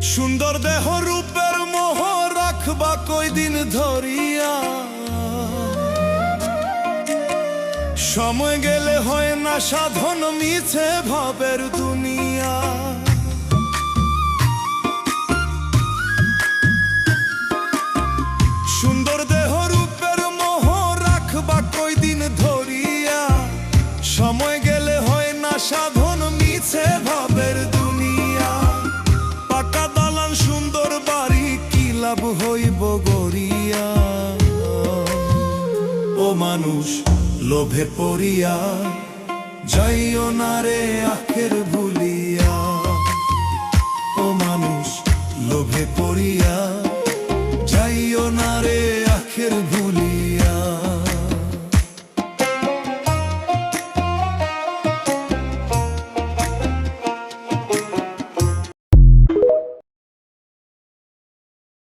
সুন্দর দেহ রূপের মোহ রাখবা কয়দিন ধরিয়া, সময় গেলে হয় না সাধন মিছে ভাবের দুনিয়া। সুন্দর দেহ রূপের মোহ রাখবা কয়দিন ধরিয়া, সময় গেলে হয় না সাধন মিছে ভাবের দুনিয়া। পাকা দালান সুন্দর বাড়ি কি লাভ হইব গড়িয়া, ও মানুষ লোভে পড়িয়া যাইও না রে আখের ভুলিয়া।